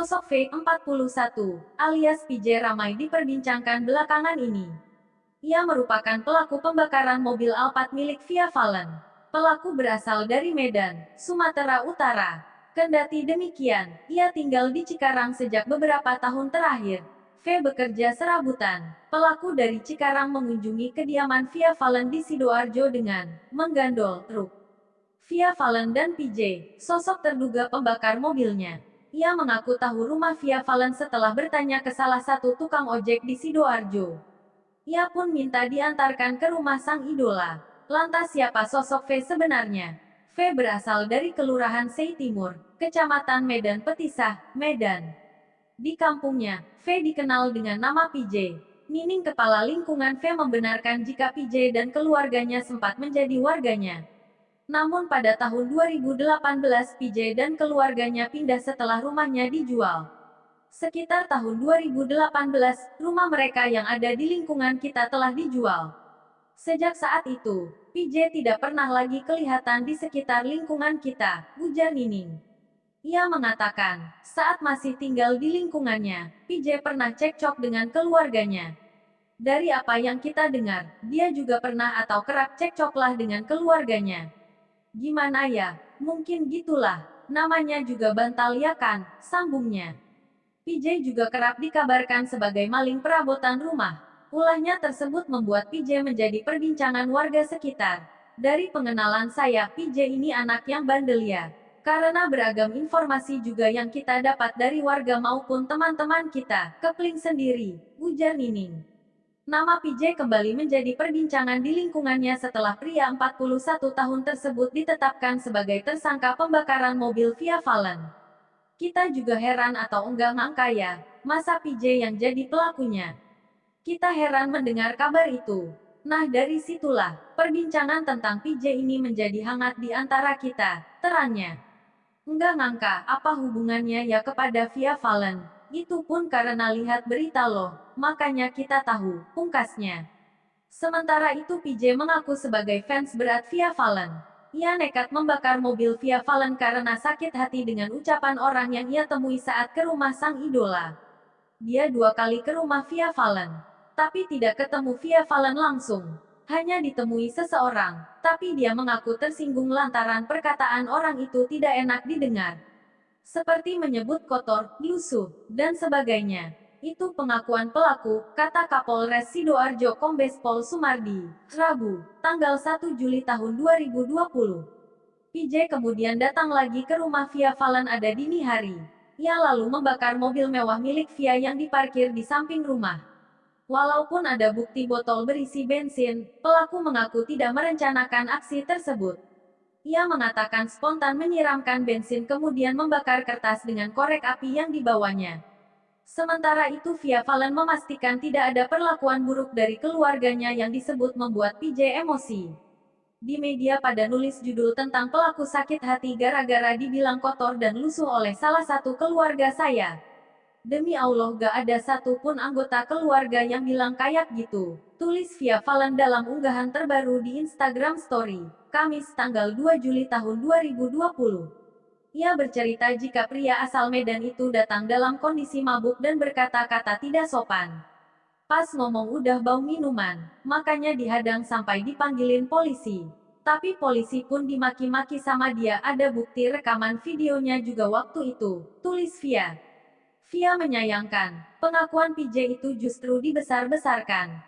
Sosok V41, alias PJ ramai diperbincangkan belakangan ini. Ia merupakan pelaku pembakaran mobil Alphard milik Via Valen. Pelaku berasal dari Medan, Sumatera Utara. Kendati demikian, ia tinggal di Cikarang sejak beberapa tahun terakhir. V bekerja serabutan. Pelaku dari Cikarang mengunjungi kediaman Via Valen di Sidoarjo dengan menggandol truk Via Valen dan PJ, sosok terduga pembakar mobilnya. Ia mengaku tahu rumah Via Valen setelah bertanya ke salah satu tukang ojek di Sidoarjo. Ia pun minta diantarkan ke rumah sang idola. Lantas siapa sosok V sebenarnya? V berasal dari Kelurahan Sei Timur, Kecamatan Medan Petisah, Medan. Di kampungnya, V dikenal dengan nama PJ. Nining kepala lingkungan V membenarkan jika PJ dan keluarganya sempat menjadi warganya. Namun pada tahun 2018 PJ dan keluarganya pindah setelah rumahnya dijual. Sekitar tahun 2018, rumah mereka yang ada di lingkungan kita telah dijual. Sejak saat itu, PJ tidak pernah lagi kelihatan di sekitar lingkungan kita, ujar Nining. Ia mengatakan, saat masih tinggal di lingkungannya, PJ pernah cekcok dengan keluarganya. Dari apa yang kita dengar, dia juga pernah atau kerap cekcoklah dengan keluarganya. Gimana ya, mungkin gitulah. Namanya juga bantal ya kan, sambungnya. PJ juga kerap dikabarkan sebagai maling perabotan rumah. Ulahnya tersebut membuat PJ menjadi perbincangan warga sekitar. Dari pengenalan saya, PJ ini anak yang bandel ya. Karena beragam informasi juga yang kita dapat dari warga maupun teman-teman kita, kepling sendiri, ujar Nining. Nama PJ kembali menjadi perbincangan di lingkungannya setelah pria 41 tahun tersebut ditetapkan sebagai tersangka pembakaran mobil Via Valen. Kita juga heran atau enggak ngangka ya, masa PJ yang jadi pelakunya. Kita heran mendengar kabar itu. Nah dari situlah, perbincangan tentang PJ ini menjadi hangat di antara kita, terangnya. Enggak ngangka, apa hubungannya ya kepada Via Valen. Itu pun karena lihat berita loh, makanya kita tahu, pungkasnya. Sementara itu PJ mengaku sebagai fans berat Via Valen. Ia nekat membakar mobil Via Valen karena sakit hati dengan ucapan orang yang ia temui saat ke rumah sang idola. Dia 2 kali ke rumah Via Valen, tapi tidak ketemu Via Valen langsung. Hanya ditemui seseorang, tapi dia mengaku tersinggung lantaran perkataan orang itu tidak enak didengar. Seperti menyebut kotor, lusuh, dan sebagainya. Itu pengakuan pelaku, kata Kapolres Sidoarjo Kombes Pol Sumardi, Rabu, tanggal 1 Juli tahun 2020. PJ kemudian datang lagi ke rumah Via Valen ada dini hari. Ia lalu membakar mobil mewah milik Via yang diparkir di samping rumah. Walaupun ada bukti botol berisi bensin, pelaku mengaku tidak merencanakan aksi tersebut. Ia mengatakan spontan menyiramkan bensin kemudian membakar kertas dengan korek api yang dibawanya. Sementara itu Via Valen memastikan tidak ada perlakuan buruk dari keluarganya yang disebut membuat PJ emosi. Di media pada nulis judul tentang pelaku sakit hati gara-gara dibilang kotor dan lusuh oleh salah satu keluarga saya. Demi Allah gak ada satupun anggota keluarga yang bilang kayak gitu, tulis Via Valen dalam unggahan terbaru di Instagram Story, Kamis tanggal 2 Juli tahun 2020. Ia bercerita jika pria asal Medan itu datang dalam kondisi mabuk dan berkata-kata tidak sopan. Pas ngomong udah bau minuman, makanya dihadang sampai dipanggilin polisi. Tapi polisi pun dimaki-maki sama dia, ada bukti rekaman videonya juga waktu itu, tulis Via. Via menyayangkan, pengakuan PJ itu justru dibesar-besarkan.